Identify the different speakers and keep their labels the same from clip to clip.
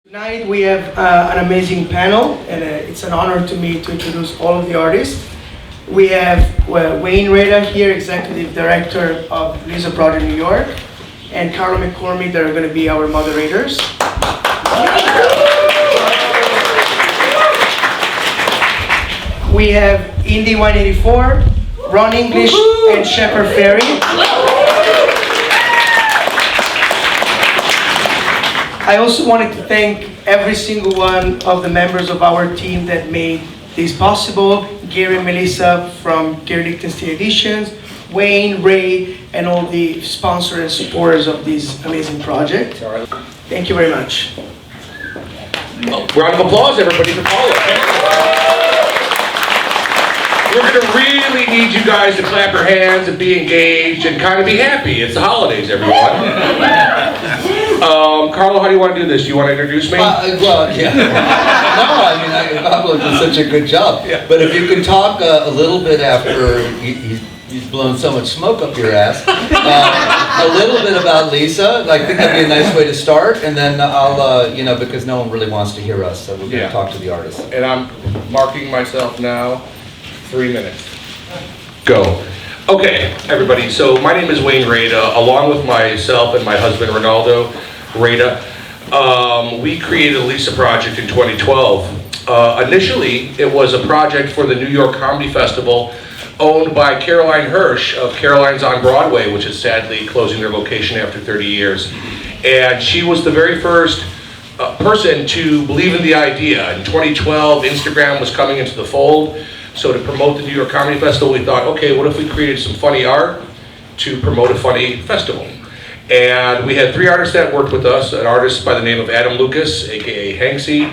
Speaker 1: Tonight we have an amazing panel, and it's an honor to me to introduce all of the artists. We have Wayne Reda here, Executive Director of Lisa Project New York, and Carol McCormick that are going to be our moderators. We have Indy 184, Ron English, and Shepard Fairey. I also wanted to thank every single one of the members of our team that made this possible. Gary and Melissa from Gary Lichtenstein Editions, Wayne, Ray, and all the sponsors and supporters of this amazing project. Thank you very much.
Speaker 2: Round of applause, everybody, for Paula. We're going to really need you guys to clap your hands and be engaged and kind of be happy. It's the holidays, everyone. Carlo, how do you want to do this? Do you want to introduce me?
Speaker 3: Well, yeah. No, I mean, Pablo did such a good job.
Speaker 2: Yeah.
Speaker 3: But if you can talk a little bit after he's blown so much smoke up your ass, a little bit about Lisa. I think that'd be a nice way to start, and then I'll, because no one really wants to hear us, so we're going to talk to the artists.
Speaker 2: And I'm marking myself now. 3 minutes. Go. Okay, everybody, so my name is Wayne Reda. Along with myself and my husband, Ronaldo Reda, we created the Lisa Project in 2012. Initially, it was a project for the New York Comedy Festival owned by Caroline Hirsch of Caroline's on Broadway, which is sadly closing their location after 30 years. And she was the very first person to believe in the idea. In 2012, Instagram was coming into the fold. So to promote the New York Comedy Festival, we thought, okay, what if we created some funny art to promote a funny festival? And we had 3 artists that worked with us, an artist by the name of Adam Lucas, aka Hanksy,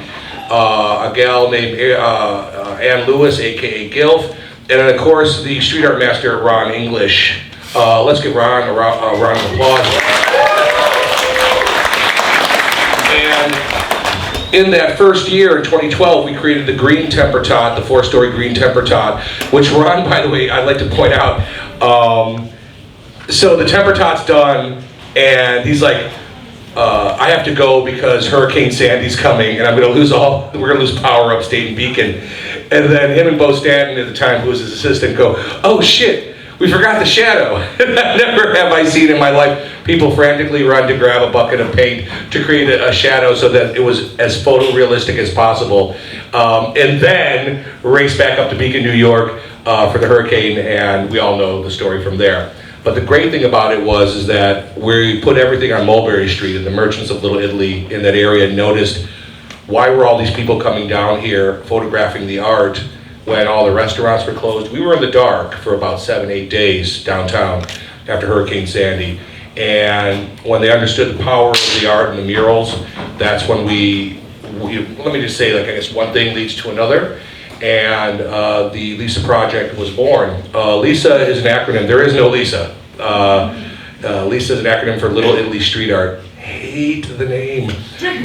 Speaker 2: a gal named Ann Lewis, aka Gilf, and then of course the street art master, Ron English. Let's give Ron a round of applause. In that first year, in 2012, we created the Green Temper Tot, the 4-story Green Temper Tot, which Ron, by the way, I'd like to point out. So the Temper Tot's done, and he's like, I have to go because Hurricane Sandy's coming, and we're gonna lose power upstate in Beacon. And then him and Bo Stanton at the time, who was his assistant, go, oh shit, we forgot the shadow. Never have I seen in my life people frantically run to grab a bucket of paint to create a shadow so that it was as photorealistic as possible. And then race back up to Beacon, New York for the hurricane, and we all know the story from there. But the great thing about it is that we put everything on Mulberry Street, and the merchants of Little Italy in that area noticed why were all these people coming down here photographing the art when all the restaurants were closed. We were in the dark for about 7-8 days downtown after Hurricane Sandy. And when they understood the power of the art and the murals, that's when we let me just say, I guess one thing leads to another. And the Lisa Project was born. Lisa is an acronym. There is no Lisa. Lisa is an acronym for Little Italy Street Art. Hate the name.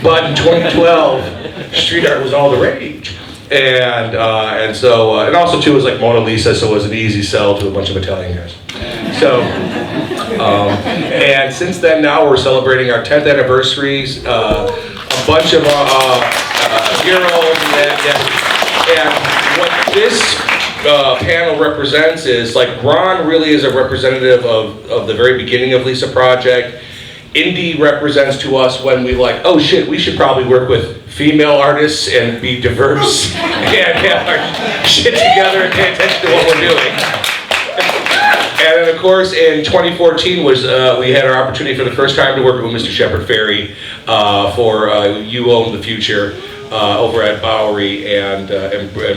Speaker 2: But in 2012, street art was all the rage. And also too, it was like Mona Lisa, so it was an easy sell to a bunch of Italian guys. So, and since then now we're celebrating our 10th anniversaries, a bunch of murals, and what this panel represents is, Ron really is a representative of the very beginning of Lisa Project. Indy represents to us when we oh shit, we should probably work with female artists and be diverse and have our shit together and pay attention to what we're doing. And then of course in 2014 we had our opportunity for the first time to work with Mr. Shepard Fairey for You Own the Future over at Bowery and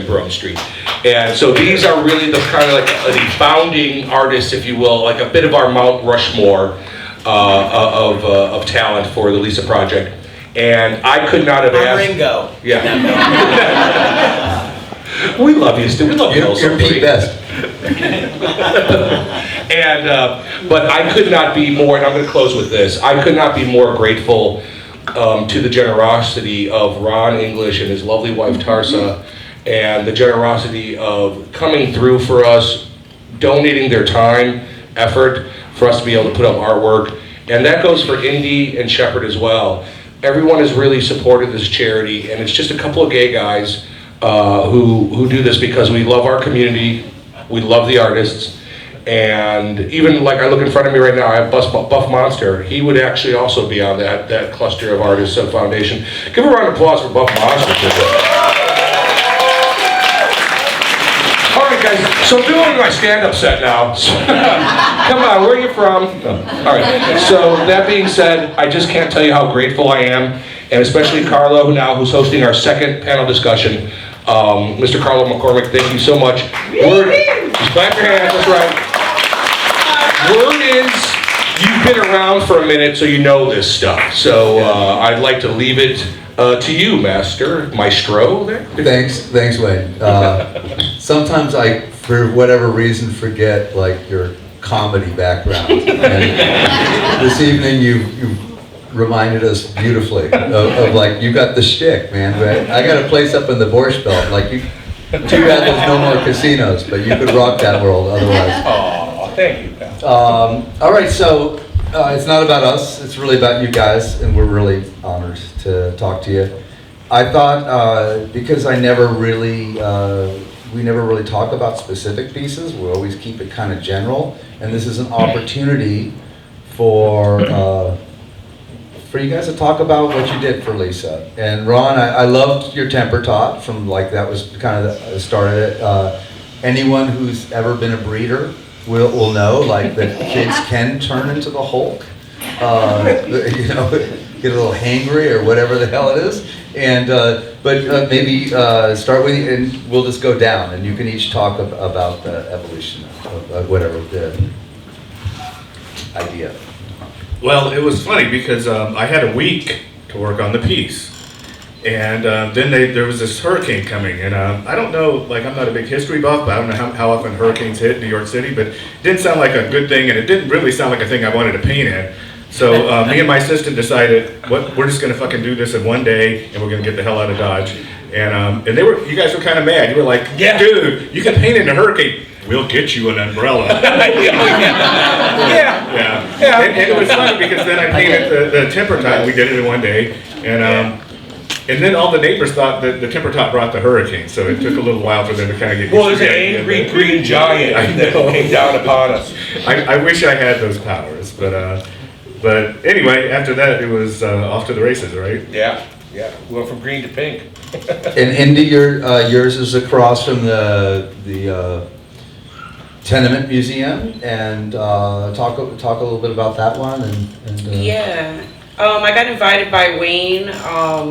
Speaker 2: Broome Street. And so these are really the kind of the founding artists, if you will, a bit of our Mount Rushmore of talent for the Lisa Project. And I could not have asked.
Speaker 1: Ringo.
Speaker 2: Yeah. We love you, Stu. We love you also.
Speaker 3: You're Pete Best.
Speaker 2: And but I could not be more, and I'm going to close with this, I could not be more grateful to the generosity of Ron English and his lovely wife Tarsa, and the generosity of coming through for us, donating their time, effort, for us to be able to put up artwork. And that goes for Indy and Shepard as well. everyone has really supported this charity, and it's just a couple of gay guys who do this because we love our community, we love the artists, and even like I look in front of me right now, I have Buff Monster. He would actually also be on that cluster of artists foundation. Give a round of applause for Buff Monster. All right, guys. So I'm doing my stand-up set now. Come on, where are you from? All right. So that being said, I just can't tell you how grateful I am, and especially Carlo who's hosting our second panel discussion. Mr. Carlo McCormick, thank you so much. Just clap your hands, that's right. Word is, you've been around for a minute, so you know this stuff. So I'd like to leave it to you, Maestro there.
Speaker 3: Thanks, Wayne. Sometimes I, for whatever reason, forget like your comedy background. And this evening you reminded us beautifully of like, you got the shtick, man. Right? I got a place up in the Borscht Belt. Like, too bad there's no more casinos, but you could rock that world otherwise.
Speaker 2: Oh, thank you, pal.
Speaker 3: All right, so it's not about us. It's really about you guys, and we're really honored to talk to you. I thought because we never really talk about specific pieces. We always keep it kind of general, and this is an opportunity for you guys to talk about what you did for Lisa. And Ron, I loved your temper tot from like, that was kind of the start of it. Anyone who's ever been a breeder will know like that kids can turn into the Hulk. You know, get a little hangry or whatever the hell it is. And but maybe start with you, and we'll just go down, and you can each talk about the evolution of whatever the idea.
Speaker 4: Well, it was funny because I had a week to work on the piece, and then there was this hurricane coming, and I don't know, like, I'm not a big history buff, but I don't know how often hurricanes hit New York City, but it didn't sound like a good thing, and it didn't really sound like a thing I wanted to paint in. So me and my assistant decided, we're just gonna fucking do this in one day, and we're gonna get the hell out of Dodge. And you guys were kind of mad. You were like, yeah, dude, you can paint in a hurricane. We'll get you an umbrella. Yeah. And it was funny because then I painted the temper tot. We did it in one day, and then all the neighbors thought that the temper tot brought the hurricane. So it took a little while for them to kind of get.
Speaker 2: Well, there's an angry green giant that came down upon us.
Speaker 4: I wish I had those powers, but anyway, after that it was off to the races, right?
Speaker 2: Yeah. We went from green to pink.
Speaker 3: And Indy, yours is across from the Tenement Museum, and talk a little bit about that one.
Speaker 5: Yeah, I got invited by Wayne.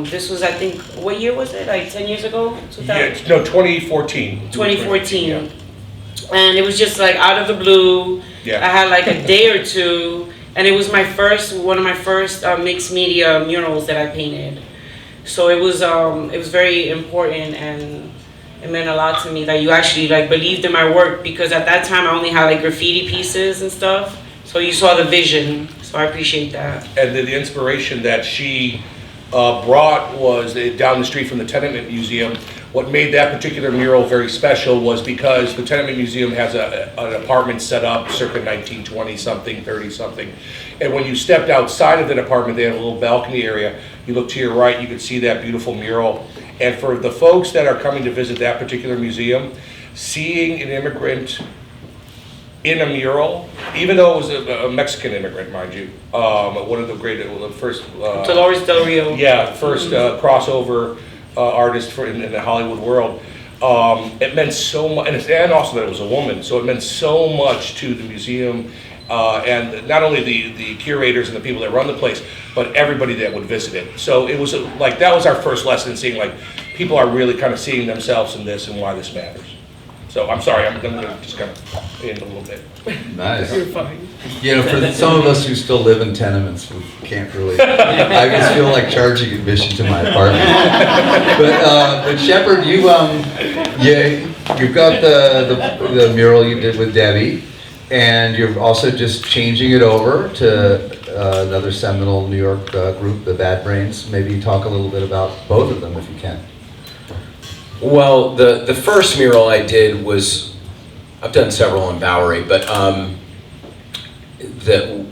Speaker 5: This was, I think, what year was it? Like 10 years ago?
Speaker 2: 2014.
Speaker 5: 2014.
Speaker 2: Yeah.
Speaker 5: And it was just like out of the blue.
Speaker 2: Yeah.
Speaker 5: I had like a day or two, and it was one of my first mixed media murals that I painted. So it was very important, and it meant a lot to me that you actually like believed in my work, because at that time I only had like graffiti pieces and stuff. So you saw the vision. So I appreciate that.
Speaker 2: And the inspiration that she brought was down the street from the Tenement Museum. What made that particular mural very special was because the Tenement Museum has an apartment set up circa 1920 something, 30 something. And when you stepped outside of that apartment, they have a little balcony area. You look to your right, you could see that beautiful mural. And for the folks that are coming to visit that particular museum, seeing an immigrant in a mural, even though it was a Mexican immigrant, mind you, one of the first
Speaker 5: Dolores Del Rio.
Speaker 2: Yeah, first crossover artist in the Hollywood world. It meant so much, and also that it was a woman. So it meant so much to the museum, and not only the curators and the people that run the place, but everybody that would visit it. So it was like, that was our first lesson, seeing like people are really kind of seeing themselves in this and why this matters. So I'm sorry, I'm going to just kind of end a little bit.
Speaker 3: Nice.
Speaker 5: You're fine.
Speaker 3: You know, for some of us who still live in tenements, we can't really, I just feel like charging admission to my apartment. But Shepard, you've got the mural you did with Debbie, and you're also just changing it over to another seminal New York group, the Bad Brains. Maybe talk a little bit about both of them if you can.
Speaker 6: Well, the first mural I did was, I've done several in Bowery, but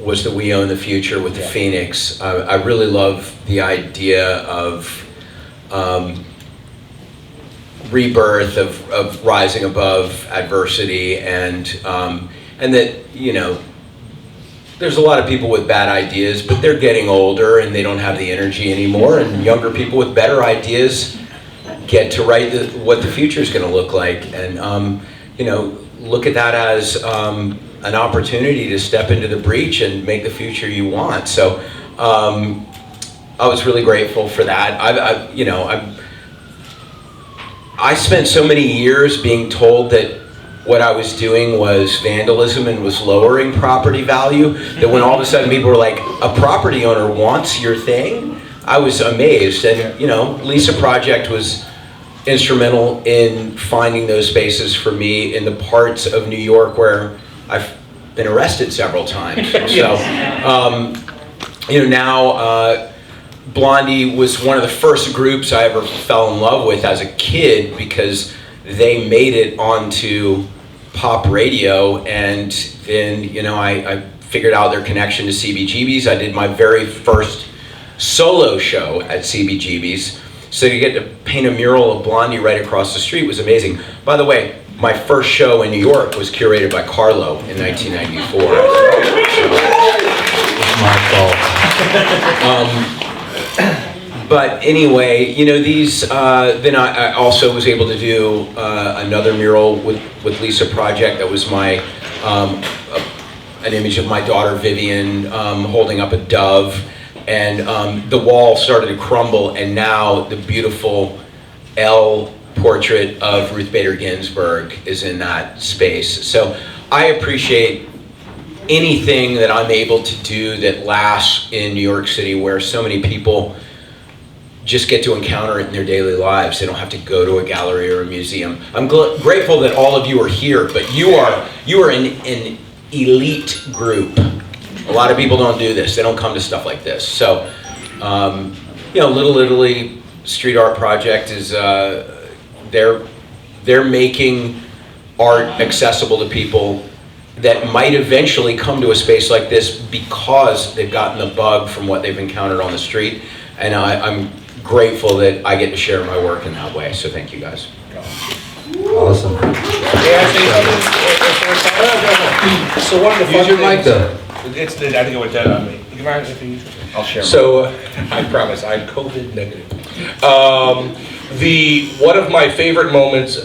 Speaker 6: was that we own the future with the Phoenix. I really love the idea of rebirth, of rising above adversity, and that, you know, there's a lot of people with bad ideas, but they're getting older and they don't have the energy anymore, and younger people with better ideas get to write what the future is going to look like, and you know, look at that as an opportunity to step into the breach and make the future you want. So I was really grateful for that. I spent so many years being told that what I was doing was vandalism and was lowering property value, that when all of a sudden people were like, a property owner wants your thing, I was amazed. And you know, Lisa Project was instrumental in finding those spaces for me in the parts of New York where I've been arrested several times. So, you know, now Blondie was one of the first groups I ever fell in love with as a kid, because they made it onto pop radio, and then, you know, I figured out their connection to CBGB's. I did my very first solo show at CBGB's. So to get to paint a mural of Blondie right across the street was amazing. By the way, my first show in New York was curated by Carlo in 1994. It's my fault. But anyway, you know, these, then I also was able to do another mural with Lisa Project that was my, an image of my daughter Vivian holding up a dove. And the wall started to crumble, and now the beautiful L portrait of Ruth Bader Ginsburg is in that space. So I appreciate anything that I'm able to do that lasts in New York City, where so many people just get to encounter it in their daily lives. They don't have to go to a gallery or a museum. I'm grateful that all of you are here, but you are an elite group. A lot of people don't do this. They don't come to stuff like this. So, you know, Little Italy Street Art Project is, they're making art accessible to people that might eventually come to a space like this because they've gotten the bug from what they've encountered on the street. And I'm grateful that I get to share my work in that way. So thank you guys.
Speaker 3: Awesome.
Speaker 7: So one of the fun
Speaker 3: Use your mic
Speaker 7: things-
Speaker 3: though.
Speaker 7: It's, I think it went dead on me. You mind if you- I'll share.
Speaker 2: So, I promise, I'm COVID negative. One of my favorite moments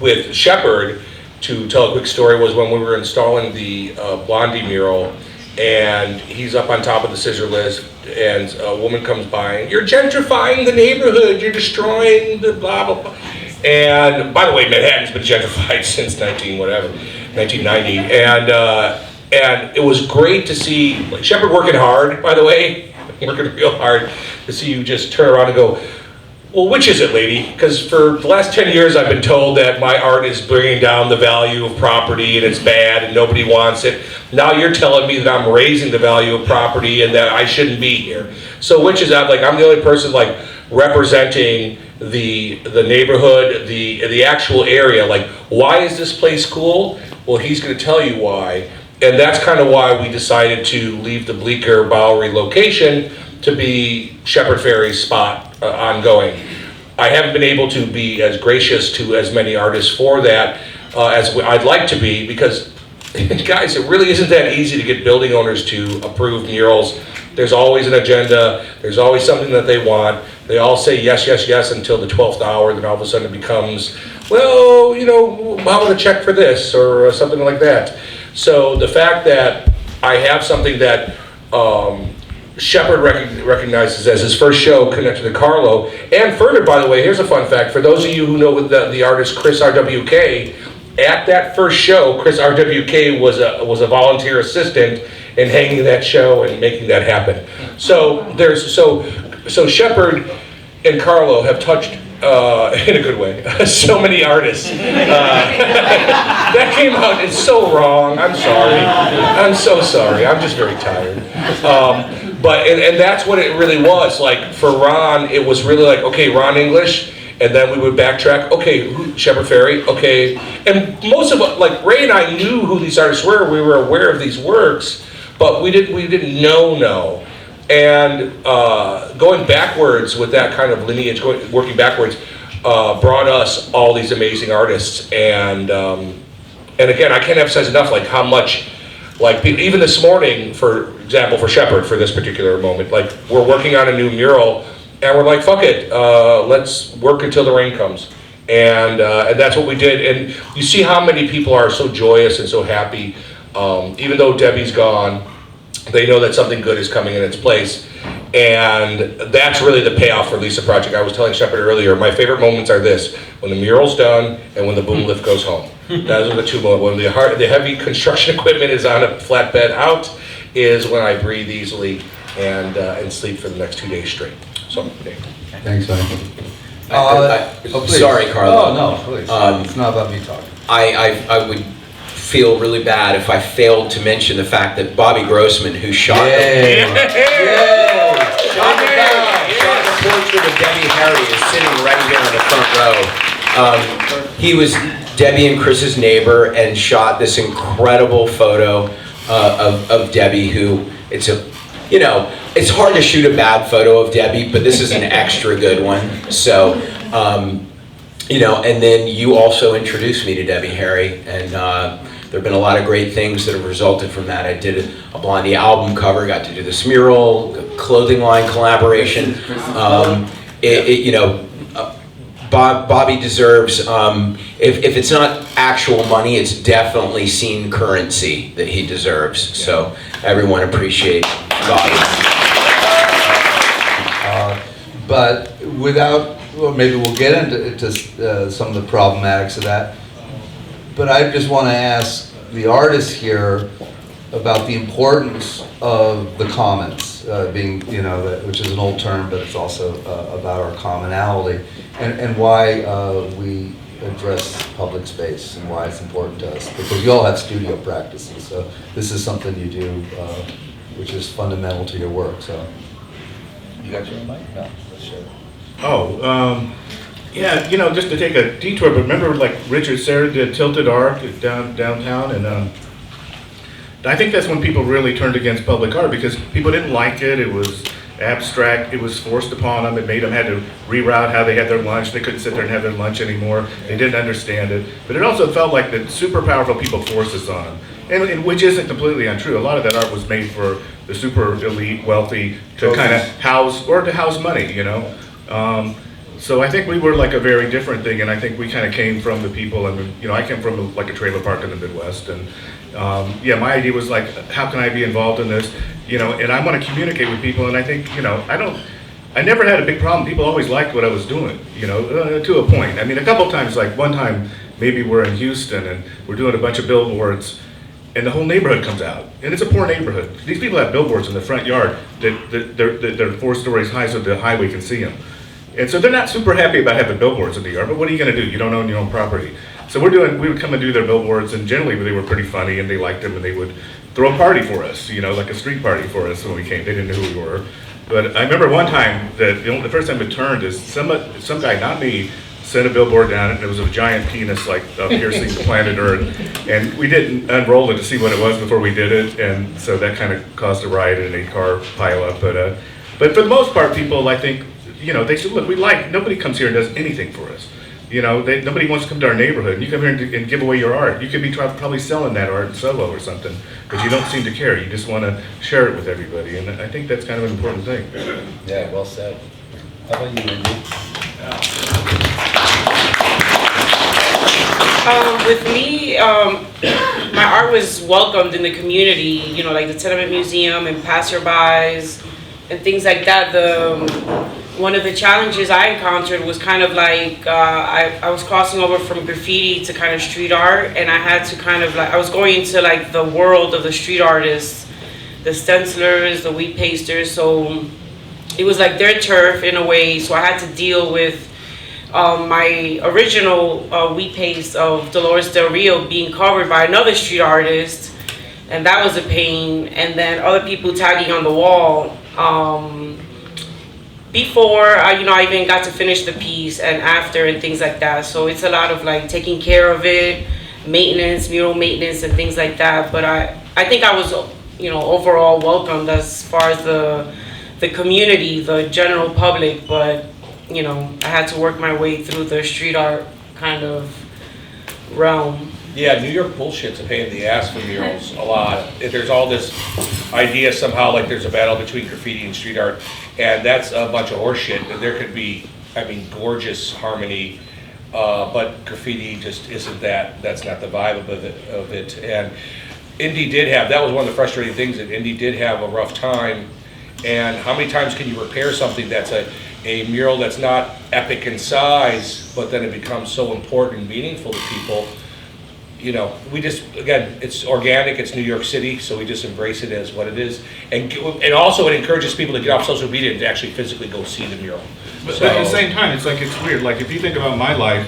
Speaker 2: with Shepard, to tell a quick story, was when we were installing the Blondie mural, and he's up on top of the scissor lift, and a woman comes by, and you're gentrifying the neighborhood, you're destroying the blah, blah, blah. And by the way, Manhattan's been gentrified since 1990, and it was great to see Shepard working hard, by the way, working real hard, to see you just turn around and go, well, which is it, lady? Because for the last 10 years, I've been told that my art is bringing down the value of property and it's bad and nobody wants it. Now you're telling me that I'm raising the value of property and that I shouldn't be here. So which is that? Like, I'm the only person like representing the neighborhood, the actual area. Like, why is this place cool? Well, he's going to tell you why. And that's kind of why we decided to leave the Bleecker Bowery location to be Shepard Fairey's spot ongoing. I haven't been able to be as gracious to as many artists for that as I'd like to be, because guys, it really isn't that easy to get building owners to approve murals. There's always an agenda, there's always something that they want. They all say yes, yes, yes until the 12th hour, then all of a sudden it becomes, well, you know, how about a check for this or something like that. So the fact that I have something that Shepard recognizes as his first show connected to Carlo, and further, by the way, here's a fun fact. For those of you who know the artist Chris RWK, at that first show, Chris RWK was a volunteer assistant in hanging that show and making that happen. So so Shepard and Carlo have touched in a good way so many artists. That came out, it's so wrong. I'm sorry. I'm so sorry. I'm just very tired. But that's what it really was. Like for Ron, it was really like, okay, Ron English, and then we would backtrack. Okay, Shepard Fairey. Okay, and most of like Ray and I knew who these artists were. We were aware of these works, but we didn't know. And going backwards with that kind of lineage, working backwards, brought us all these amazing artists. And again, I can't emphasize enough like how much, like even this morning, for example, for Shepard, for this particular moment, like we're working on a new mural, and we're like, fuck it, let's work until the rain comes. And that's what we did. And you see how many people are so joyous and so happy. Even though Debbie's gone, they know that something good is coming in its place. And that's really the payoff for Lisa Project. I was telling Shepard earlier, my favorite moments are this: when the mural's done and when the boom lift goes home. Those are the two moments. When the heavy construction equipment is on a flatbed out is when I breathe easily and sleep for the next 2 days straight. So,
Speaker 3: Thanks, man.
Speaker 6: Sorry, Carlo.
Speaker 3: Oh, no, please. It's not about me talking.
Speaker 6: I would feel really bad if I failed to mention the fact that Bobby Grossman, who shot the portrait of Debbie Harry, is sitting right here in the front row. He was Debbie and Chris's neighbor and shot this incredible photo of Debbie, who it's hard to shoot a bad photo of Debbie, but this is an extra good one. So, and then you also introduced me to Debbie Harry, and there have been a lot of great things that have resulted from that. I did a Blondie album cover, got to do this mural, clothing line collaboration. Bobby deserves, if it's not actual money, it's definitely scene currency that he deserves. So everyone appreciate Bobby.
Speaker 3: But maybe we'll get into some of the problematics of that. But I just want to ask the artists here about the importance of the commons, which is an old term, but it's also about our commonality, and why we address public space and why it's important to us. Because you all have studio practices, so this is something you do, which is fundamental to your work. So,
Speaker 7: You got your own mic? No, let's share it.
Speaker 4: Oh, yeah, just to take a detour, but remember like Richard Serra did Tilted Art downtown, and I think that's when people really turned against public art because people didn't like it. It was abstract. It was forced upon them. It made them had to reroute how they had their lunch. They couldn't sit there and have their lunch anymore. They didn't understand it. But it also felt like that super powerful people forced this on them, and which isn't completely untrue. A lot of that art was made for the super elite, wealthy to kind of house money, So I think we were like a very different thing, and I think we kind of came from the people, and I came from like a trailer park in the Midwest, and my idea was like, how can I be involved in this, and I want to communicate with people, and I think, I never had a big problem. People always liked what I was doing, to a point. I mean, a couple times, like one time, maybe we're in Houston and we're doing a bunch of billboards, and the whole neighborhood comes out, and it's a poor neighborhood. These people have billboards in the front yard that they're 4 stories high so the highway can see them. And so they're not super happy about having billboards in the yard, but what are you going to do? You don't own your own property. So we would come and do their billboards, and generally they were pretty funny, and they liked them, and they would throw a party for us, like a street party for us when we came. They didn't know who we were. But I remember one time that the first time it turned is some guy, not me, sent a billboard down, and it was a giant penis like piercing the planet Earth, and we didn't unroll it to see what it was before we did it, and so that kind of caused a riot and a car pileup. But for the most part, people, I think, they said, look, nobody comes here and does anything for us. Nobody wants to come to our neighborhood, and you come here and give away your art. You could be probably selling that art in Solo or something, but you don't seem to care. You just want to share it with everybody, and I think that's kind of an important thing.
Speaker 7: Yeah, well said. How about you, Wendy?
Speaker 5: With me, my art was welcomed in the community, like the Tenement Museum and passerbys and things like that. One of the challenges I encountered was kind of like, I was crossing over from graffiti to kind of street art, and I had to kind of I was going into like the world of the street artists, the stencilers, the wheat pasters, so it was like their turf in a way, so I had to deal with my original wheat paste of Dolores Del Rio being covered by another street artist, and that was a pain, and then other people tagging on the wall. Before I even got to finish the piece, and after, and things like that. So it's a lot of like taking care of it, maintenance, mural maintenance, and things like that. But I think I was overall welcomed as far as the community, the general public, but I had to work my way through the street art kind of realm.
Speaker 2: Yeah, New York bullshit's a pain in the ass for murals a lot. There's all this idea somehow like there's a battle between graffiti and street art, and that's a bunch of horseshit. There could be, gorgeous harmony, but graffiti just isn't that. That's not the vibe of it. And Indy did have, that was one of the frustrating things, that Indy did have a rough time. And how many times can you repair something that's a mural that's not epic in size, but then it becomes so important and meaningful to people? We just, again, it's organic, it's New York City, so we just embrace it as what it is. And also it encourages people to get off social media and to actually physically go see the mural.
Speaker 4: But at the same time, it's weird. Like, if you think about my life,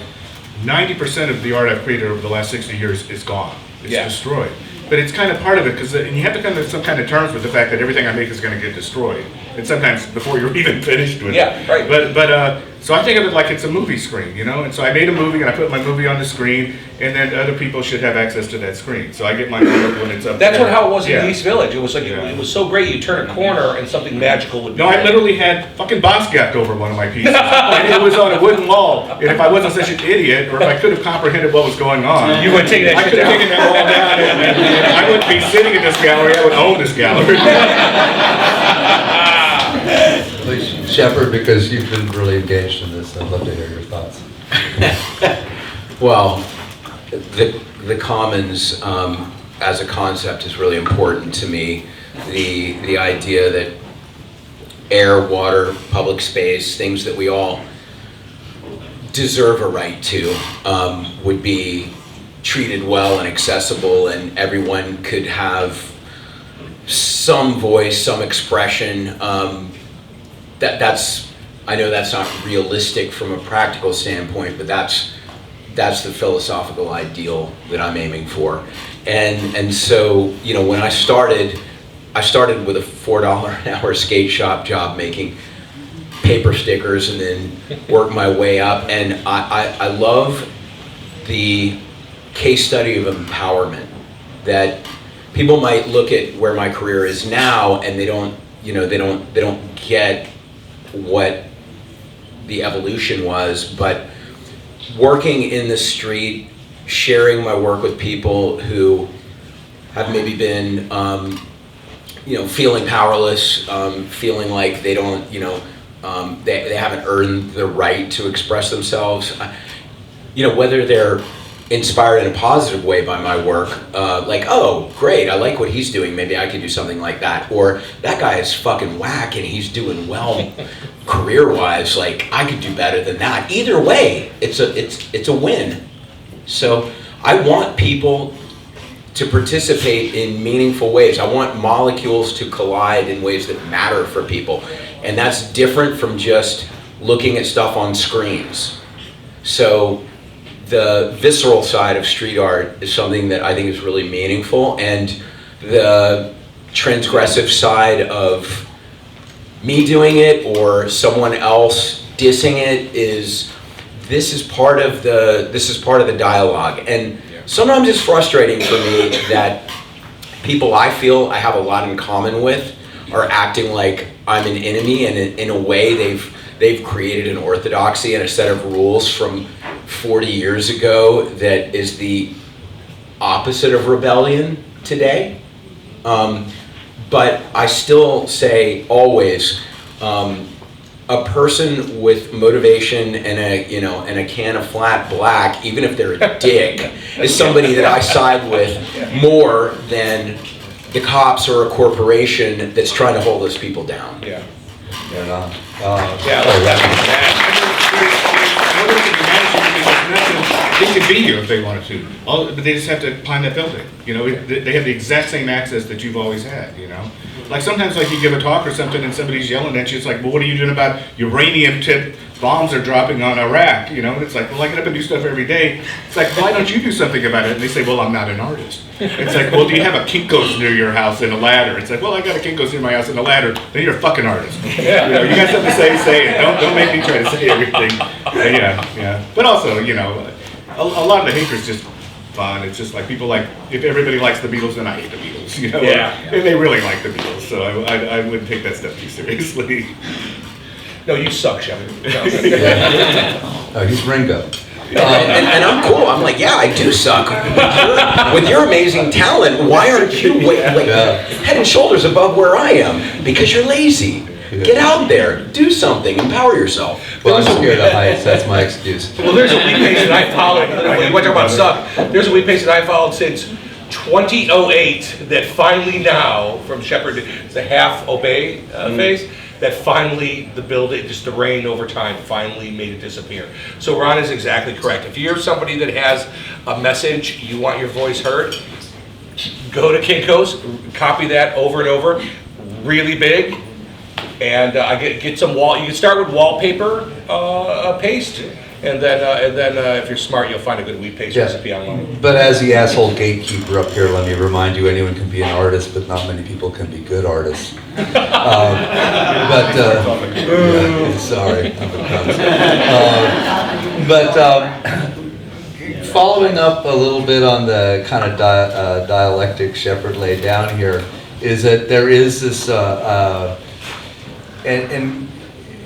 Speaker 4: 90% of the art I've created over the last 60 years is gone. It's destroyed. But it's kind of part of it, and you have to come to some kind of terms with the fact that everything I make is going to get destroyed. And sometimes before you're even finished with it.
Speaker 2: Yeah, right.
Speaker 4: But so I think of it like it's a movie screen, And so I made a movie and I put my movie on the screen, and then other people should have access to that screen. So I get my art when it's up
Speaker 2: That's
Speaker 4: there.
Speaker 2: how it was in
Speaker 4: Yeah.
Speaker 2: the East Village. It was like, it was so great, you turn a corner and something magical would be
Speaker 4: No, I
Speaker 2: there.
Speaker 4: literally had fucking Basquiat over one of my pieces. And it was on a wooden wall. And if I wasn't such an idiot, or if I could have comprehended what was going on,
Speaker 2: You would take that
Speaker 4: I
Speaker 2: shit
Speaker 4: could have
Speaker 2: down.
Speaker 4: taken that wall down, and I wouldn't be sitting in this gallery, I would own this gallery.
Speaker 3: Please, Shepard, because you've been really engaged in this, I'd love to hear your thoughts.
Speaker 6: Well, the commons as a concept is really important to me. The idea that air, water, public space, things that we all deserve a right to, would be treated well and accessible, and everyone could have some voice, some expression. That's, I know that's not realistic from a practical standpoint, but that's the philosophical ideal that I'm aiming for. And so, when I started with a $4 an hour skate shop job making paper stickers, and then worked my way up. And I love the case study of empowerment, that people might look at where my career is now and they don't get what the evolution was, but working in the street, sharing my work with people who have maybe been, feeling powerless, feeling like they don't, they haven't earned the right to express themselves. Whether they're inspired in a positive way by my work, like, oh, great, I like what he's doing, maybe I could do something like that. Or that guy is fucking whack and he's doing well career-wise, like, I could do better than that. Either way, it's a win. So I want people to participate in meaningful ways. I want molecules to collide in ways that matter for people. And that's different from just looking at stuff on screens. So the visceral side of street art is something that I think is really meaningful, and the transgressive side of me doing it or someone else dissing it is part of the dialogue. And sometimes it's frustrating for me that people I feel I have a lot in common with are acting like I'm an enemy, and in a way they've created an orthodoxy and a set of rules from 40 years ago that is the opposite of rebellion today. But I still say always, a person with motivation and a can of flat black, even if they're a dick, is somebody that I side with more than the cops or a corporation that's trying to hold those people down.
Speaker 2: Yeah.
Speaker 4: They could be here if they wanted to. But they just have to climb that building. They have the exact same access that you've always had. Like sometimes, like you give a talk or something, and somebody's yelling at you. It's like, well, what are you doing about uranium-tipped bombs are dropping on Iraq? And it's like, well, I get up and do stuff every day. It's like, why don't you do something about it? And they say, well, I'm not an artist. It's like, well, do you have a Kinko's near your house and a ladder? It's like, well, I got a Kinko's near my house and a ladder. Then you're a fucking artist. You got something to say it. Don't make me try to say everything. Yeah. But also, a lot of the haters just fun. It's just like people like, if everybody likes the Beatles, then I hate the Beatles, you know?
Speaker 2: Yeah.
Speaker 4: And they really like the Beatles, so I wouldn't take that stuff too seriously.
Speaker 2: No, you suck, Shepard. No.
Speaker 3: Oh, he's Ringo.
Speaker 6: And I'm cool. I'm like, yeah, I do suck. With your amazing talent, why aren't you head and shoulders above where I am? Because you're lazy. Get out there, do something, empower yourself.
Speaker 3: Well, I'm scared of heights, that's my excuse.
Speaker 2: Well, there's a web page that I followed. You want to talk about suck? There's a web page that I followed since 2008 that finally now, from Shepard, it's a half obey phase, that finally the building, just the rain over time, finally made it disappear. So Ron is exactly correct. If you're somebody that has a message, you want your voice heard, go to Kinko's, copy that over and over, really big, and get some wall. You can start with wallpaper paste, and then if you're smart, you'll find a good wheat paste recipe online.
Speaker 3: But as the asshole gatekeeper up here, let me remind you, anyone can be an artist, but not many people can be good artists. Sorry, I'm a cunt. Following up a little bit on the kind of dialectic Shepard laid down here, is that there is this, and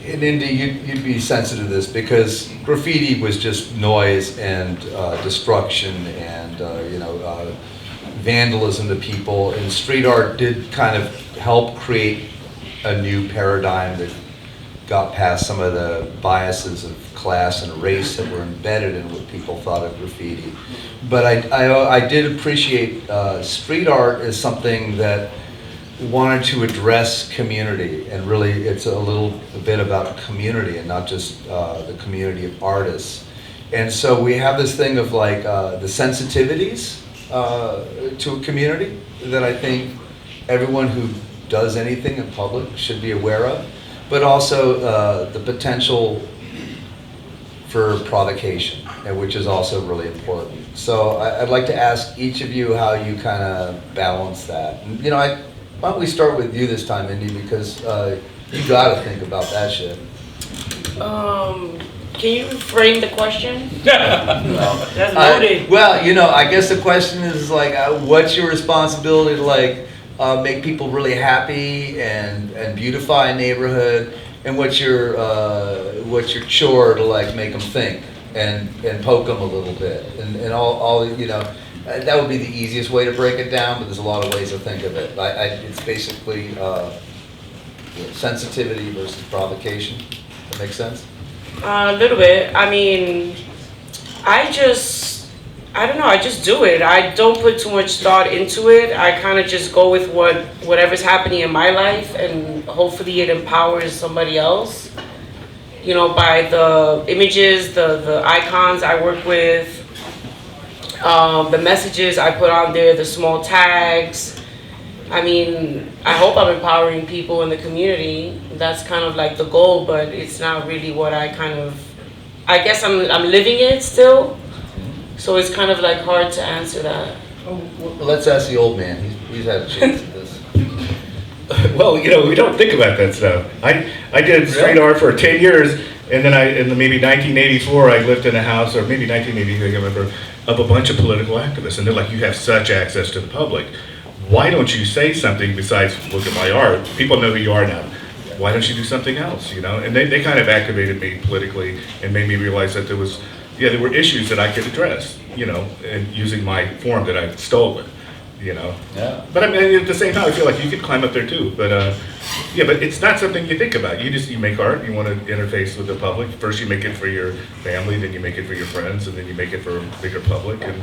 Speaker 3: Indy, you'd be sensitive to this, because graffiti was just noise and destruction and vandalism to people, and street art did kind of help create a new paradigm that got past some of the biases of class and race that were embedded in what people thought of graffiti. But I did appreciate street art as something that wanted to address community, and really it's a bit about community and not just the community of artists. And so we have this thing of like the sensitivities to a community that I think everyone who does anything in public should be aware of, but also the potential for provocation, which is also really important. So I'd like to ask each of you how you kind of balance that. And, why don't we start with you this time, Indy, because you got to think about that shit.
Speaker 5: Can you frame the question? That's loaded.
Speaker 3: I guess the question is like, what's your responsibility to like make people really happy and beautify a neighborhood, and what's your chore to like make them think and poke them a little bit, and all that would be the easiest way to break it down, but there's a lot of ways to think of it. It's basically sensitivity versus provocation. That makes sense?
Speaker 5: A little bit. I mean, I don't know, I just do it. I don't put too much thought into it. I kind of just go with whatever's happening in my life, and hopefully it empowers somebody else. By the images, the icons I work with, the messages I put on there, the small tags. I mean, I hope I'm empowering people in the community. That's kind of like the goal, but it's not really what I guess I'm living it still. So it's kind of like hard to answer that.
Speaker 3: Well, let's ask the old man. He's had a chance at this.
Speaker 4: Well, we don't think about that stuff. I did street art for 10 years, and then in maybe 1984, I lived in a house, or maybe 1983, I can't remember, of a bunch of political activists, and they're like, you have such access to the public. Why don't you say something besides look at my art? People know who you are now. Why don't you do something else? And they kind of activated me politically and made me realize that there were issues that I could address, and using my form that I stole it. Yeah. But I mean, at the same time, I feel like you could climb up there too. But but it's not something you think about. You make art. You want to interface with the public. First, you make it for your family, then you make it for your friends, and then you make it for a bigger public. And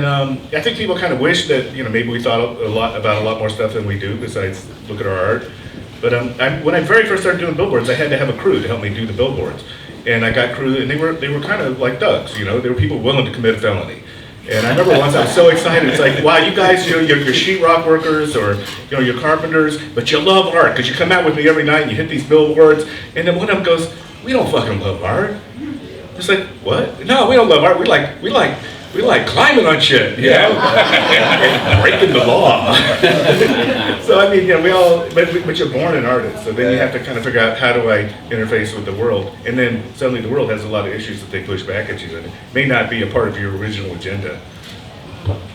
Speaker 4: I think people kind of wish that maybe we thought about a lot more stuff than we do besides look at our art. But when I very first started doing billboards, I had to have a crew to help me do the billboards, and I got crew, and they were kind of like thugs. They were people willing to commit a felony. And I remember once I was so excited, it's like, wow, you guys, you're sheetrock workers or, you're carpenters, but you love art because you come out with me every night and you hit these billboards. And then one of them goes, we don't fucking love art. It's like, what? No, we don't love art. We like we like climbing on shit, you know, and breaking the law. So I mean, we all, but you're born an artist, so then you have to kind of figure out how do I interface with the world, and then suddenly the world has a lot of issues that they push back at you, and it may not be a part of your original agenda.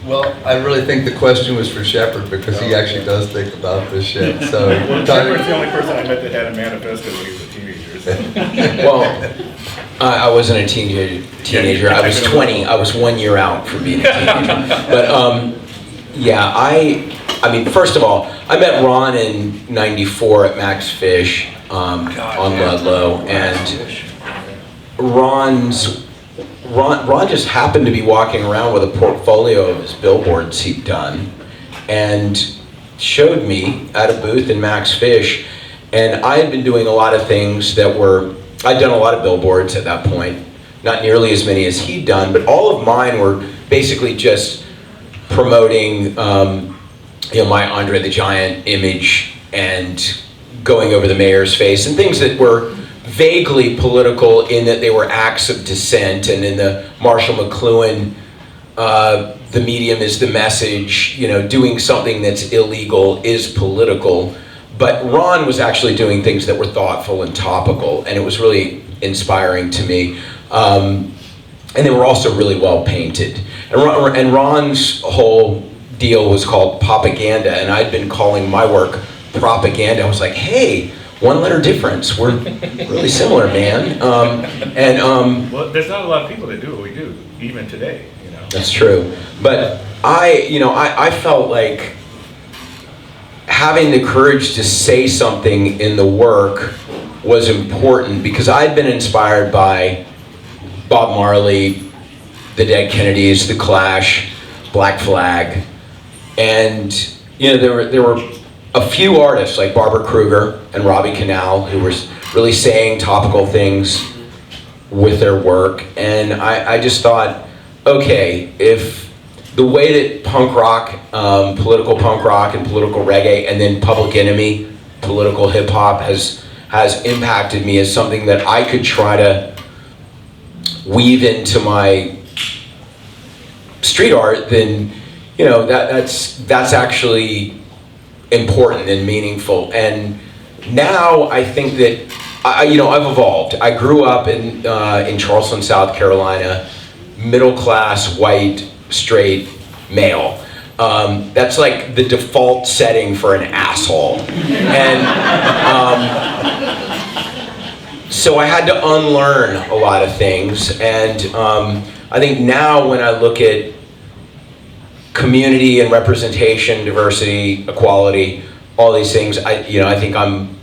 Speaker 3: Well, I really think the question was for Shepard because he actually does think about this shit. So,
Speaker 4: Well, Shepard's the only person I met that had a manifesto when he was a teenager. So.
Speaker 6: Well, I wasn't a teenager. I was 20. I was 1 year out from being a teenager. But yeah, I mean, first of all, I met Ron in '94 at Max Fish on Ludlow, and Ron just happened to be walking around with a portfolio of his billboards he'd done, and showed me at a booth in Max Fish. And I had been doing a lot of things that were, I'd done a lot of billboards at that point, not nearly as many as he'd done, but all of mine were basically just promoting my Andre the Giant image and going over the mayor's face and things that were vaguely political in that they were acts of dissent, and in the Marshall McLuhan, the medium is the message, doing something that's illegal is political. But Ron was actually doing things that were thoughtful and topical, and it was really inspiring to me. And they were also really well painted. And Ron's whole deal was called propaganda, and I'd been calling my work propaganda. I was like, hey, one letter difference. We're really similar, man.
Speaker 4: Well, there's not a lot of people that do what we do, even today.
Speaker 6: That's true. But I felt like having the courage to say something in the work was important because I'd been inspired by Bob Marley, the Dead Kennedys, the Clash, Black Flag, and there were a few artists like Barbara Kruger and Robbie Canal who were really saying topical things with their work, and I just thought, okay, if the way that punk rock, political punk rock and political reggae, and then Public Enemy, political hip hop has impacted me as something that I could try to weave into my street art, then that's actually important and meaningful. And now I think that I've evolved. I grew up in Charleston, South Carolina, middle class, white, straight male. That's like the default setting for an asshole. And so I had to unlearn a lot of things. And I think now when I look at community and representation, diversity, equality, all these things, I think I'm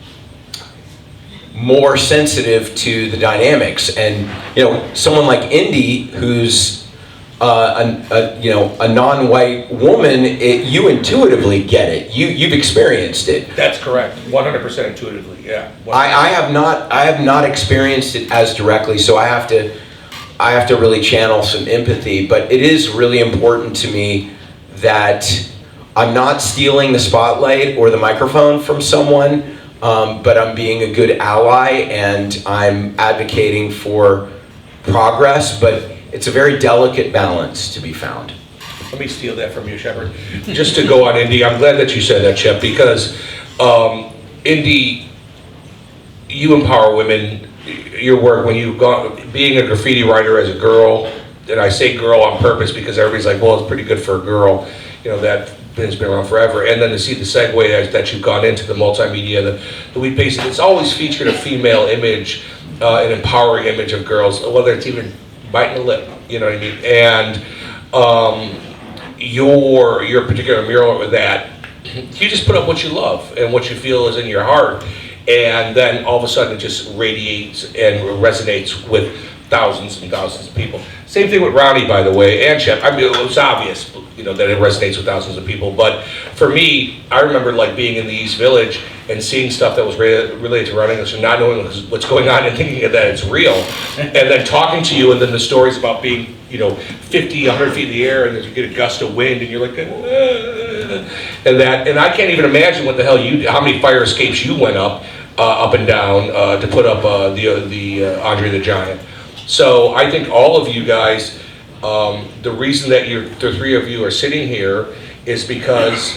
Speaker 6: more sensitive to the dynamics. And someone like Indy, who's a non-white woman, you intuitively get it. You've experienced it.
Speaker 2: That's correct. 100% intuitively. Yeah. 100%.
Speaker 6: I have not experienced it as directly, so I have to really channel some empathy. But it is really important to me that I'm not stealing the spotlight or the microphone from someone, but I'm being a good ally and I'm advocating for progress. But it's a very delicate balance to be found.
Speaker 2: Let me steal that from you, Shepard. Just to go on Indy, I'm glad that you said that, Shep, because Indy, you empower women. Your work, when you've gone, being a graffiti writer as a girl, and I say girl on purpose because everybody's like, well, it's pretty good for a girl. That has been around forever. And then to see the segue that you've gone into the multimedia, the weed pasting, it's always featured a female image, an empowering image of girls, whether it's even biting a lip, you know what I mean? And your particular mural with that, you just put up what you love and what you feel is in your heart, and then all of a sudden it just radiates and resonates with thousands and thousands of people. Same thing with Ronnie, by the way, and Shep. I mean, it was obvious, that it resonates with thousands of people. But for me, I remember being in the East Village and seeing stuff that was related to running, and not knowing what's going on and thinking that it's real, and then talking to you, and then the stories about being, 50, 100 feet in the air, and then you get a gust of wind, and you're like, and I can't even imagine what the hell how many fire escapes you went up and down to put up the Andre the Giant. So I think all of you guys The reason that the three of you are sitting here is because,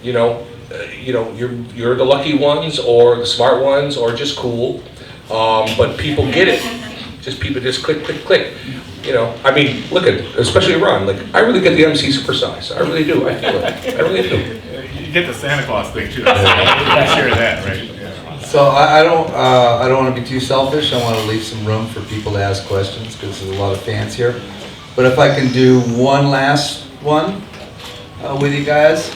Speaker 2: you're the lucky ones or the smart ones or just cool. But people get it. People just click, click, click. Look at, especially Ron, I really get the MC supersize. I really do. I feel it. I really do.
Speaker 4: You get the Santa Claus thing too. I share that, right? Yeah.
Speaker 3: So I don't want to be too selfish. I want to leave some room for people to ask questions because there's a lot of fans here. But if I can do one last one with you guys,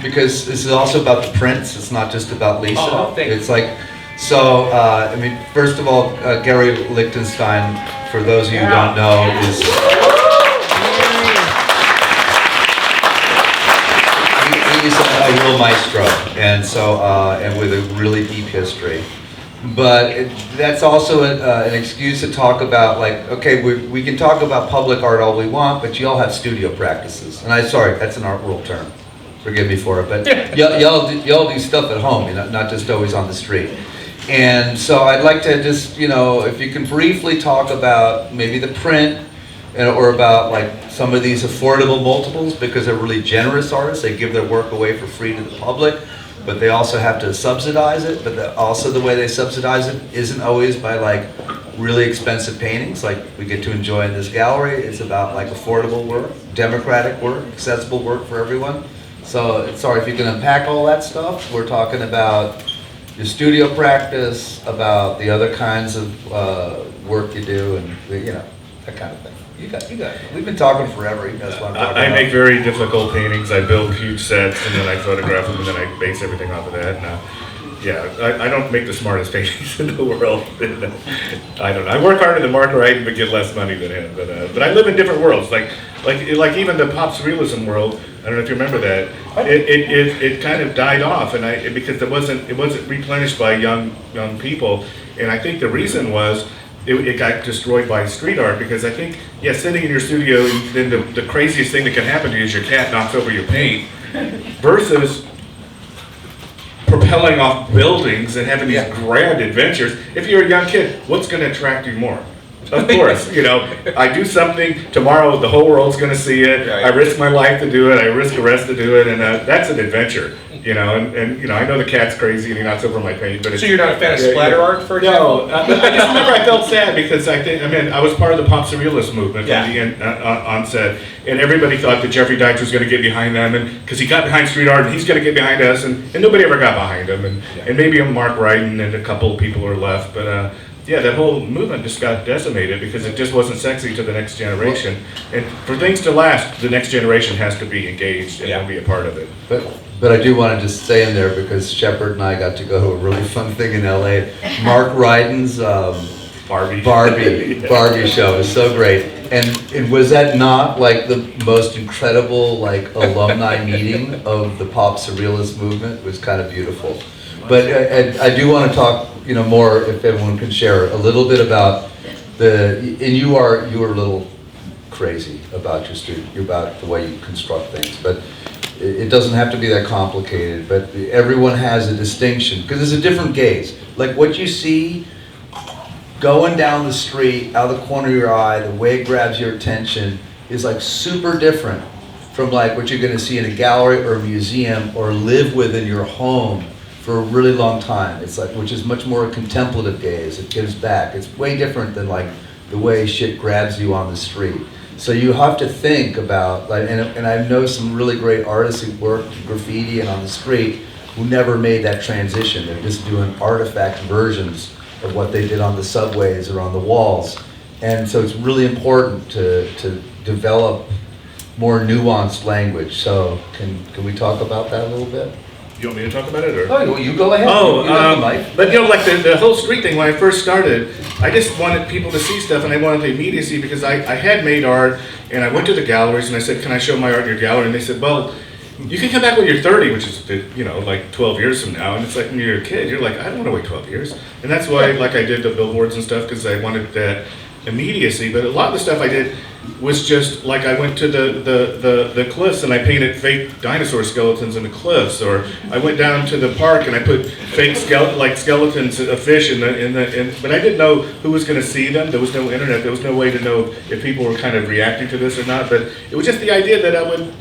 Speaker 3: because this is also about the prints. It's not just about Lisa.
Speaker 2: Oh, thank you.
Speaker 3: It's first of all, Gary Lichtenstein, for those of you who don't know, is he's a real maestro, and with a really deep history. But that's also an excuse to talk about, okay, we can talk about public art all we want, but you all have studio practices. And sorry, that's an art world term. Forgive me for it, but y'all do stuff at home, not just always on the street. And so I'd like to just, if you can briefly talk about maybe the print or about some of these affordable multiples, because they're really generous artists. They give their work away for free to the public, but they also have to subsidize it. But also the way they subsidize it isn't always by really expensive paintings like we get to enjoy in this gallery. It's about affordable work, democratic work, accessible work for everyone. So sorry if you can unpack all that stuff. We're talking about your studio practice, about the other kinds of work you do, and that kind of thing. You got it. We've been talking forever. You guys want to talk
Speaker 4: I
Speaker 3: about
Speaker 4: make very difficult paintings. I build huge sets, and then I photograph them, and then I base everything off of that. And I don't make the smartest paintings in the world. I don't know. I work harder than Mark Wright, but get less money than him. But I live in different worlds. Like even the pop surrealism world. I don't know if you remember that. It kind of died off, and because it wasn't replenished by young people. And I think the reason was it got destroyed by street art, because I think sitting in your studio, and then the craziest thing that can happen to you is your cat knocks over your paint, versus propelling off buildings and having these grand adventures. If you're a young kid, what's going to attract you more? Of course, I do something, tomorrow the whole world's going to see it,
Speaker 2: Right.
Speaker 4: I risk my life to do it, I risk arrest to do it, and that's an adventure, and I know the cat's crazy and he knocks over my paint, but
Speaker 7: So you're not a fan of splatter art, for example?
Speaker 4: No, I just remember I felt sad because I was part of the pop surrealist movement from the onset, and everybody thought that Jeffrey Deitch was going to get behind them, and because he got behind street art, and he's going to get behind us, and nobody ever got behind him, and maybe Mark Wright and a couple of people are left, but that whole movement just got decimated because it just wasn't sexy to the next generation. And for things to last, the next generation has to be engaged and be a part of it.
Speaker 3: But I do want to just say in there, because Shepard and I got to go to a really fun thing in LA. Mark Ryden's Barbie show is so great. And was that not the most incredible alumni meeting of the pop surrealist movement? It was kind of beautiful. But I do want to talk more, if everyone can share a little bit about you were a little crazy about your studio, about the way you construct things, but it doesn't have to be that complicated. But everyone has a distinction because there's a different gaze. Like what you see going down the street, out of the corner of your eye, the way it grabs your attention is super different from what you're going to see in a gallery or a museum or live with in your home for a really long time. It's which is much more a contemplative gaze. It gives back. It's way different than the way shit grabs you on the street. So you have to think about and I know some really great artists who work graffiti and on the street who never made that transition. They're just doing artifact versions of what they did on the subways or on the walls. And so it's really important to develop more nuanced language. So can we talk about that a little bit?
Speaker 4: You want me to talk about it, or?
Speaker 3: Oh, you go ahead.
Speaker 4: Oh,
Speaker 3: You have the mic.
Speaker 4: but the whole street thing, when I first started, I just wanted people to see stuff, and I wanted the immediacy, because I had made art, and I went to the galleries, and I said, can I show my art in your gallery? And they said, well, you can come back when you're 30, which is 12 years from now, and it's when you're a kid, you're I don't want to wait 12 years. And that's why I did the billboards and stuff, because I wanted that immediacy. But a lot of the stuff I did, was just like I went to the cliffs and I painted fake dinosaur skeletons in the cliffs, or I went down to the park and I put fake skeletons of fish but I didn't know who was going to see them. There was no internet. There was no way to know if people were kind of reacting to this or not. But it was just the idea that I would,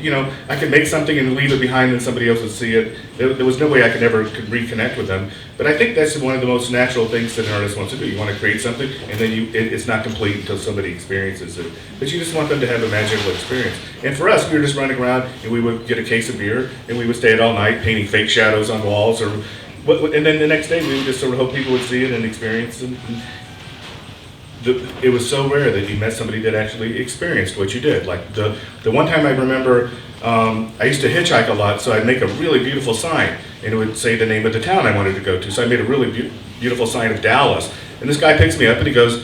Speaker 4: I could make something and leave it behind and somebody else would see it. There was no way I could ever reconnect with them. But I think that's one of the most natural things that an artist wants to do. You want to create something, and then it's not complete until somebody experiences it. But you just want them to have a magical experience. And for us, we were just running around, and we would get a case of beer, and we would stay out all night painting fake shadows on walls, and then the next day we would just sort of hope people would see it and experience it. It was so rare that you met somebody that actually experienced what you did. Like the one time I remember, I used to hitchhike a lot, so I'd make a really beautiful sign, and it would say the name of the town I wanted to go to. So I made a really beautiful sign of Dallas. And this guy picks me up and he goes,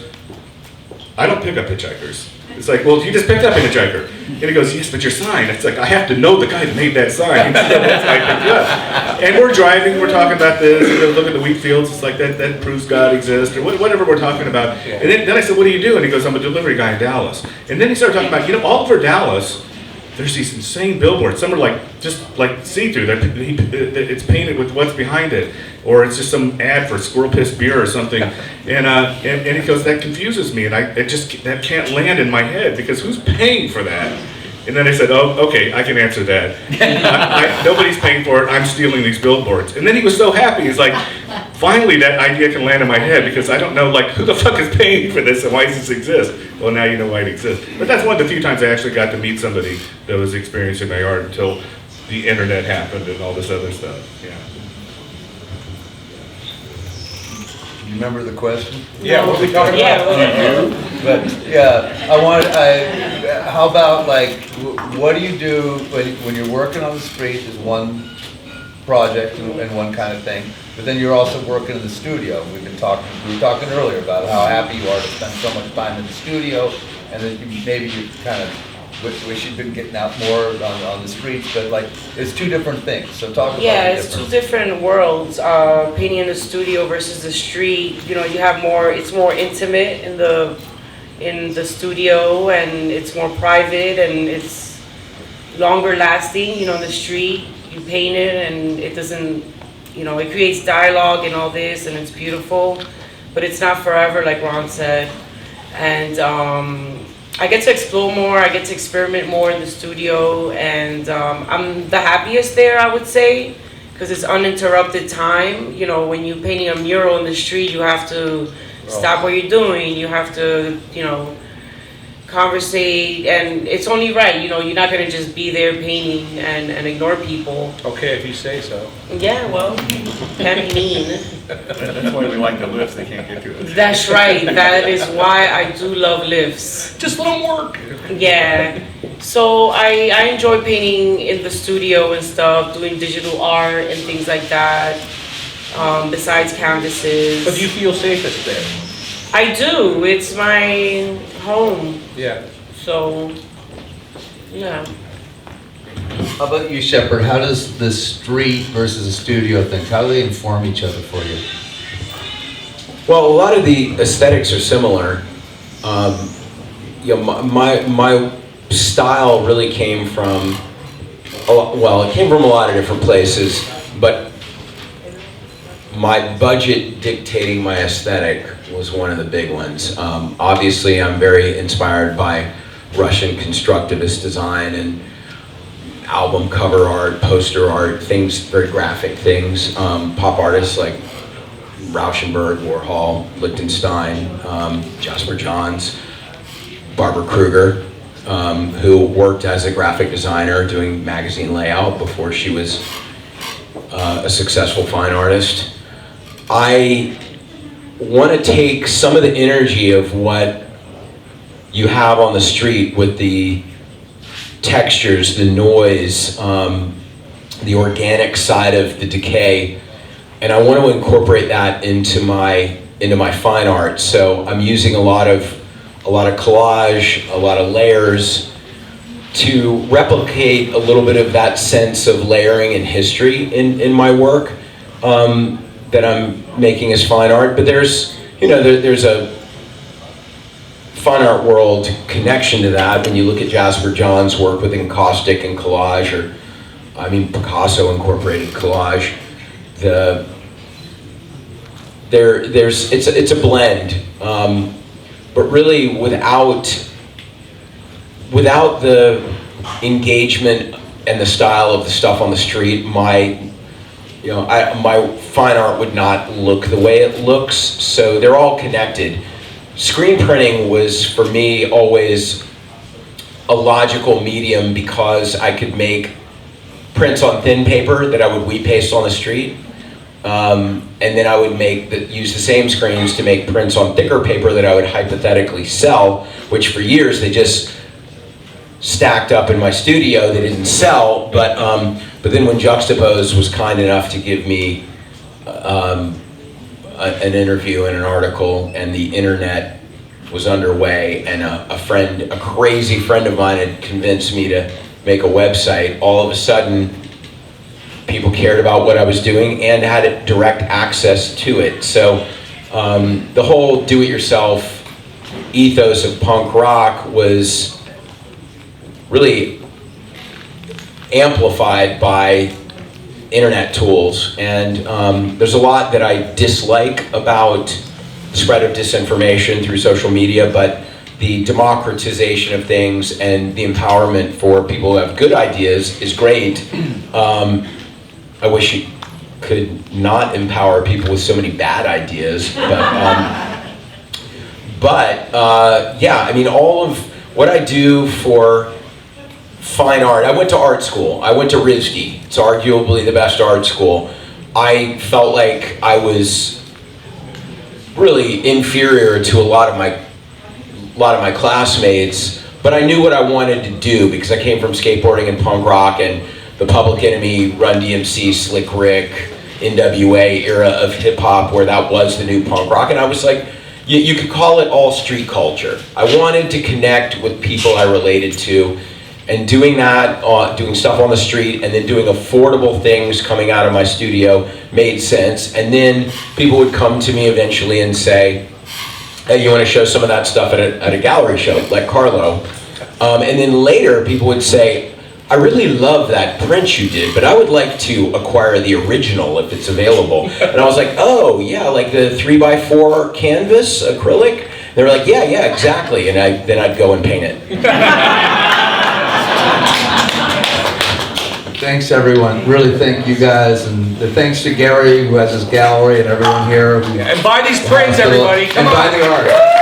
Speaker 4: "I don't pick up hitchhikers." It's like, "Well, you just picked up a hitchhiker." And he goes, "Yes, but your sign." It's like, I have to know the guy that made that sign. That's why I picked it up. And we're driving, we're talking about this, and look at the wheat fields. It's like, that proves God exists, or whatever we're talking about. And then I said, "What do you do?" And he goes, "I'm a delivery guy in Dallas." And then he started talking about, all over Dallas, there's these insane billboards. Some are just see-through. It's painted with what's behind it, or it's just some ad for squirrel piss beer or something. And he goes, "That confuses me, and that can't land in my head because who's paying for that?" And then I said, "Oh, okay, I can answer that. Nobody's paying for it. I'm stealing these billboards." And then he was so happy. He's like, "Finally, that idea can land in my head because I don't know, who the fuck is paying for this and why does this exist?" Well, now you know why it exists. But that's one of the few times I actually got to meet somebody that was experiencing my art until the internet happened and all this other stuff. Yeah.
Speaker 3: You remember the question?
Speaker 7: Yeah, what are we talking about?
Speaker 3: But how about what do you do when you're working on the street is one project and one kind of thing, but then you're also working in the studio. We were talking earlier about how happy you are to spend so much time in the studio, and then maybe you kind of wish you'd been getting out more on the streets, but it's two different things. So talk about
Speaker 5: it's two different worlds. Painting in the studio versus the street. You have more. It's more intimate in the studio, and it's more private, and it's longer lasting. In the street, you paint it, and it doesn't. It creates dialogue and all this, and it's beautiful, but it's not forever, like Ron said. And I get to explore more, I get to experiment more in the studio, and I'm the happiest there, I would say, because it's uninterrupted time. When you're painting a mural in the street, you have to stop what you're doing, you have to, conversate, and it's only right, you're not going to just be there painting and ignore people.
Speaker 7: Okay, if you say so.
Speaker 5: Yeah, well, can't be mean.
Speaker 7: That's why we like the lifts, they can't get to it.
Speaker 5: That's right, that is why I do love lifts.
Speaker 7: Just let them work.
Speaker 5: Yeah, so I enjoy painting in the studio and stuff, doing digital art and things like that, besides canvases.
Speaker 7: But do you feel safest there?
Speaker 5: I do, it's my home.
Speaker 7: Yeah.
Speaker 5: So, yeah.
Speaker 3: How about you, Shepard? How does the street versus the studio thing, how do they inform each other for you?
Speaker 6: Well, a lot of the aesthetics are similar. My style really came from, it came from a lot of different places, but my budget dictating my aesthetic was one of the big ones. Obviously, I'm very inspired by Russian constructivist design and album cover art, poster art, things, very graphic things. Pop artists like Rauschenberg, Warhol, Lichtenstein, Jasper Johns, Barbara Kruger, who worked as a graphic designer doing magazine layout before she was a successful fine artist. I want to take some of the energy of what you have on the street with the textures, the noise, the organic side of the decay, and I want to incorporate that into my fine art. So I'm using a lot of collage, a lot of layers to replicate a little bit of that sense of layering and history in my work that I'm making as fine art. But there's a fine art world connection to that. When you look at Jasper John's work with encaustic and collage, or Picasso incorporated collage, it's a blend, but really without the engagement and the style of the stuff on the street, my fine art would not look the way it looks. So they're all connected. Screen printing was, for me, always a logical medium because I could make prints on thin paper that I would wheat paste on the street. And then I would use the same screens to make prints on thicker paper that I would hypothetically sell, which for years they just stacked up in my studio. They didn't sell, but then when Juxtapose was kind enough to give me an interview and an article, and the internet was underway, and a crazy friend of mine had convinced me to make a website, all of a sudden people cared about what I was doing and had direct access to it. So the whole do-it-yourself ethos of punk rock was really amplified by internet tools, and there's a lot that I dislike about the spread of disinformation through social media, but the democratization of things and the empowerment for people who have good ideas is great. I wish you could not empower people with so many bad ideas, but yeah, all of what I do for fine art. I went to art school. I went to RISD. It's arguably the best art school. I felt like I was really inferior to a lot of my classmates, but I knew what I wanted to do because I came from skateboarding and punk rock and the Public Enemy, Run DMC, Slick Rick, NWA era of hip hop, where that was the new punk rock. And I was like, you could call it all street culture. I wanted to connect with people I related to. And doing that, doing stuff on the street, and then doing affordable things coming out of my studio made sense. And then people would come to me eventually and say, hey, you want to show some of that stuff at a gallery show, like Carlo? And then later, people would say, I really love that print you did, but I would like to acquire the original if it's available. And I was like, oh, yeah, like the 3x4 canvas, acrylic? They were like, yeah, exactly. And then I'd go and paint it.
Speaker 3: Thanks, everyone. Really thank you guys, and thanks to Gary, who has his gallery, and everyone here.
Speaker 7: And buy these prints, everybody. Come
Speaker 3: and
Speaker 7: on.
Speaker 3: buy the art.